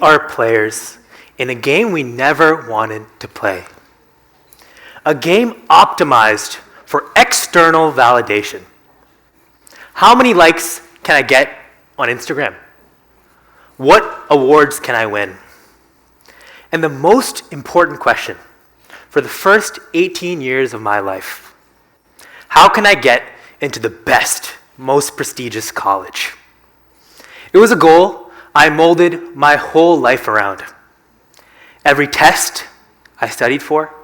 are players in a game we never wanted to play. A game optimized for external validation. How many likes can I get on Instagram? What awards can I win? And the most important question for the first 18 years of my life, how can I get into the best, most prestigious college? It was a goal I molded my whole life around. Every test I studied for,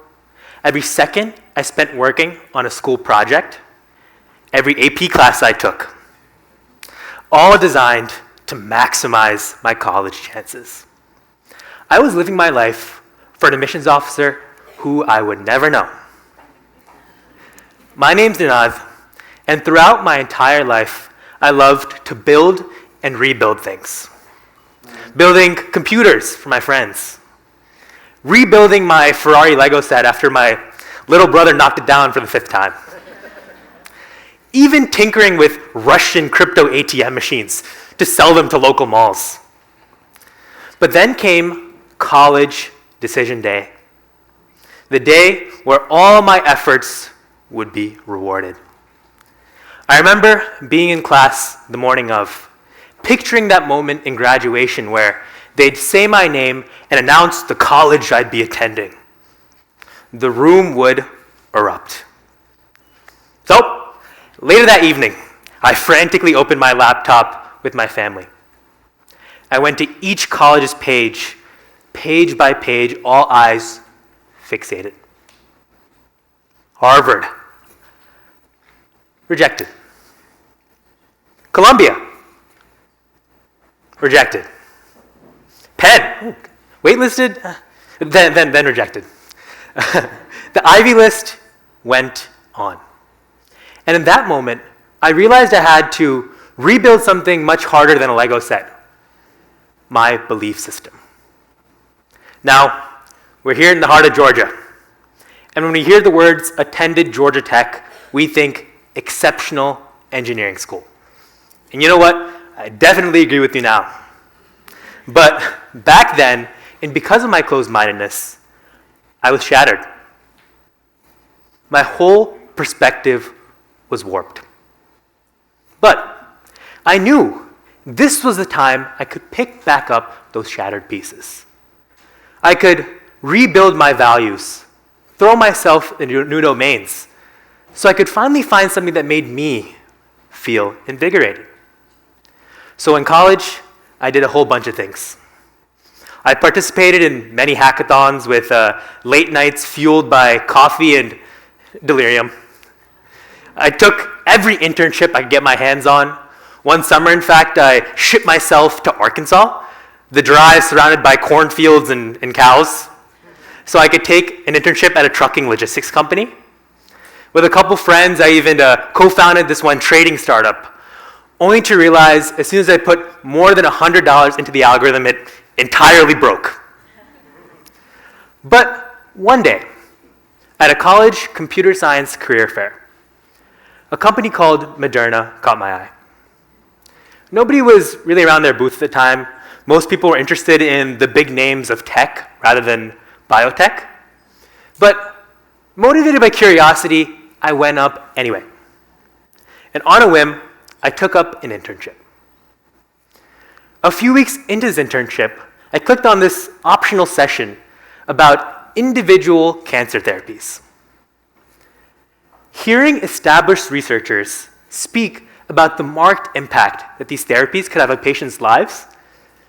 every second I spent working on a school project, every AP class I took, all designed to maximize my college chances. I was living my life for an admissions officer who I would never know. My name's Ninav, and throughout my entire life, I loved to build and rebuild things. Building computers for my friends. Rebuilding my Ferrari Lego set after my little brother knocked it down for the 5th time. Even tinkering with Russian crypto ATM machines to sell them to local malls. But then came college decision day. The day where all my efforts would be rewarded. I remember being in class the morning of, picturing that moment in graduation where they'd say my name and announce the college I'd be attending. The room would erupt. So, later that evening, I frantically opened my laptop with my family. I went to each college's page by page, all eyes fixated. Harvard, rejected. Columbia, rejected. Penn, waitlisted, then rejected. The Ivy list went on. And in that moment, I realized I had to rebuild something much harder than a Lego set. My belief system. Now, we're here in the heart of Georgia. And when we hear the words attended Georgia Tech, we think exceptional engineering school. And you know what? I definitely agree with you now. But back then, and because of my closed-mindedness, I was shattered. My whole perspective was warped. But I knew this was the time I could pick back up those shattered pieces. I could rebuild my values, throw myself into new domains, so I could finally find something that made me feel invigorated. So in college, I did a whole bunch of things. I participated in many hackathons with late nights fueled by coffee and delirium. I took every internship I could get my hands on. One summer, in fact, I shipped myself to Arkansas, the drive surrounded by cornfields and cows, so I could take an internship at a trucking logistics company. With a couple friends, I even co-founded this one trading startup, only to realize as soon as I put more than $100 into the algorithm, it entirely broke. But one day, at a college computer science career fair, a company called Moderna caught my eye. Nobody was really around their booth at the time. Most people were interested in the big names of tech rather than biotech. But motivated by curiosity, I went up anyway. And on a whim, I took up an internship. A few weeks into this internship, I clicked on this optional session about individual cancer therapies. Hearing established researchers speak about the marked impact that these therapies could have on patients' lives,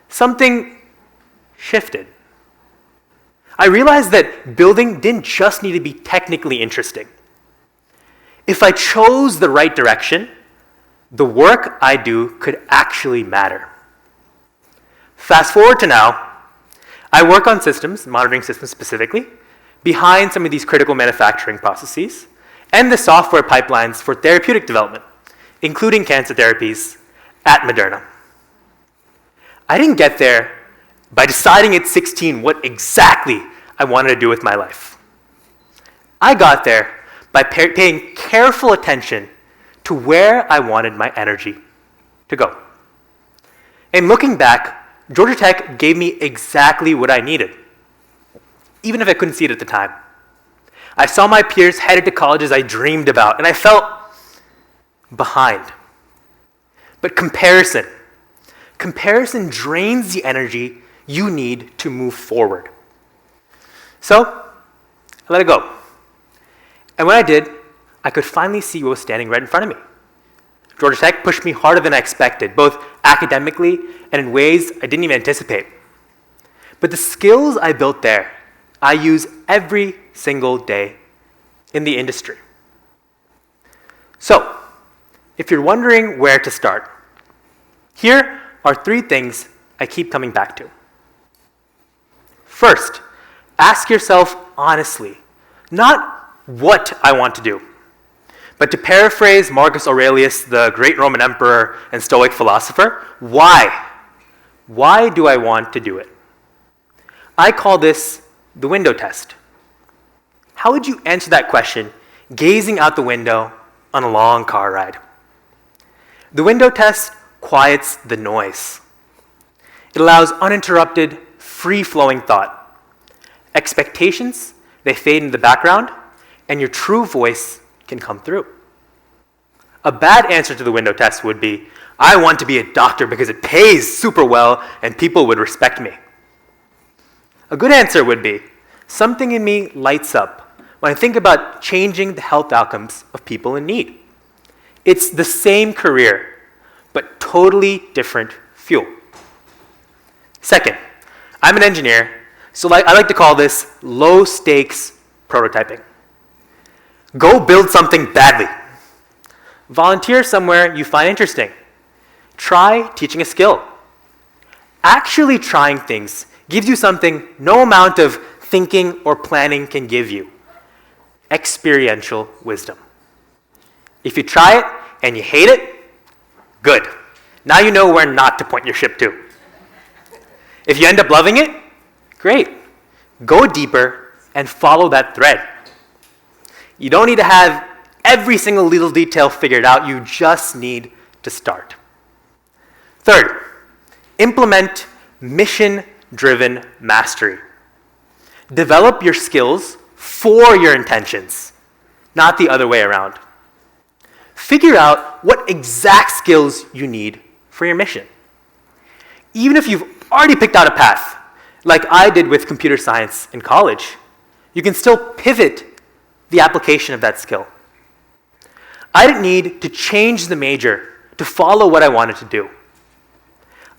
something shifted. I realized that building didn't just need to be technically interesting. If I chose the right direction, the work I do could actually matter. Fast forward to now, I work on systems, monitoring systems specifically, behind some of these critical manufacturing processes, and the software pipelines for therapeutic development, including cancer therapies, at Moderna. I didn't get there by deciding at 16 what exactly I wanted to do with my life. I got there by paying careful attention to where I wanted my energy to go. And looking back, Georgia Tech gave me exactly what I needed, even if I couldn't see it at the time. I saw my peers headed to colleges I dreamed about, and I felt behind. But comparison drains the energy you need to move forward. So, I let it go. And when I did, I could finally see what was standing right in front of me. Georgia Tech pushed me harder than I expected, both academically and in ways I didn't even anticipate. But the skills I built there, I use every single day in the industry. So, if you're wondering where to start, here are 3 things I keep coming back to. First, ask yourself honestly, not what I want to do, but to paraphrase Marcus Aurelius, the great Roman emperor and Stoic philosopher, why? Why do I want to do it? I call this the window test. How would you answer that question gazing out the window on a long car ride? The window test quiets the noise. It allows uninterrupted, free-flowing thought. Expectations, they fade into the background, and your true voice can come through. A bad answer to the window test would be, I want to be a doctor because it pays super well and people would respect me. A good answer would be, something in me lights up when I think about changing the health outcomes of people in need. It's the same career, but totally different fuel. Second, I'm an engineer, so I like to call this low-stakes prototyping. Go build something badly. Volunteer somewhere you find interesting. Try teaching a skill. Actually trying things gives you something no amount of thinking or planning can give you. Experiential wisdom. If you try it and you hate it, good. Now you know where not to point your ship to. If you end up loving it, great. Go deeper and follow that thread. You don't need to have every single little detail figured out. You just need to start. Third, implement mission-driven mastery. Develop your skills for your intentions, not the other way around. Figure out what exact skills you need for your mission. Even if you've already picked out a path, like I did with computer science in college, you can still pivot the application of that skill. I didn't need to change the major to follow what I wanted to do.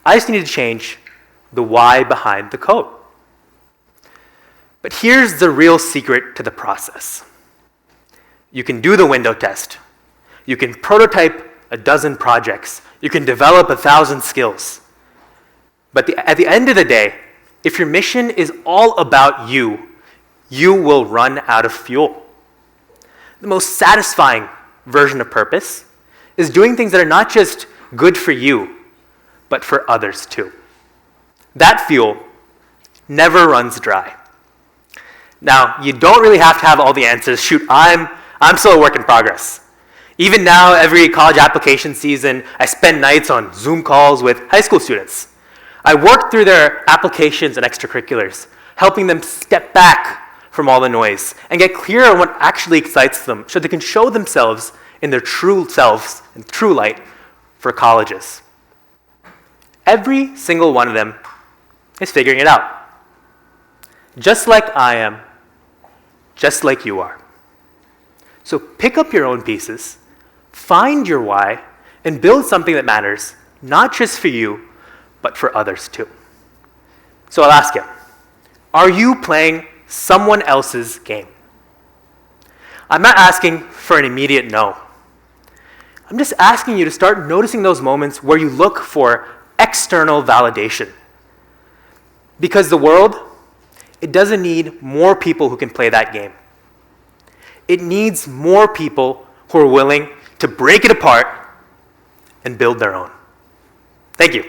I just needed to change the why behind the code. But here's the real secret to the process. You can do the window test. You can prototype a dozen projects. You can develop 1,000 skills. But at the end of the day, if your mission is all about you, you will run out of fuel. The most satisfying version of purpose is doing things that are not just good for you, but for others too. That fuel never runs dry. Now, you don't really have to have all the answers. Shoot, I'm still a work in progress. Even now, every college application season, I spend nights on Zoom calls with high school students. I work through their applications and extracurriculars, helping them step back from all the noise and get clear on what actually excites them so they can show themselves in their true selves and true light for colleges. Every single one of them is figuring it out. Just like I am, just like you are. So pick up your own pieces, find your why, and build something that matters, not just for you, but for others too. So I'll ask you, are you playing someone else's game? I'm not asking for an immediate no. I'm just asking you to start noticing those moments where you look for external validation. Because the world, it doesn't need more people who can play that game. It needs more people who are willing to break it apart and build their own. Thank you.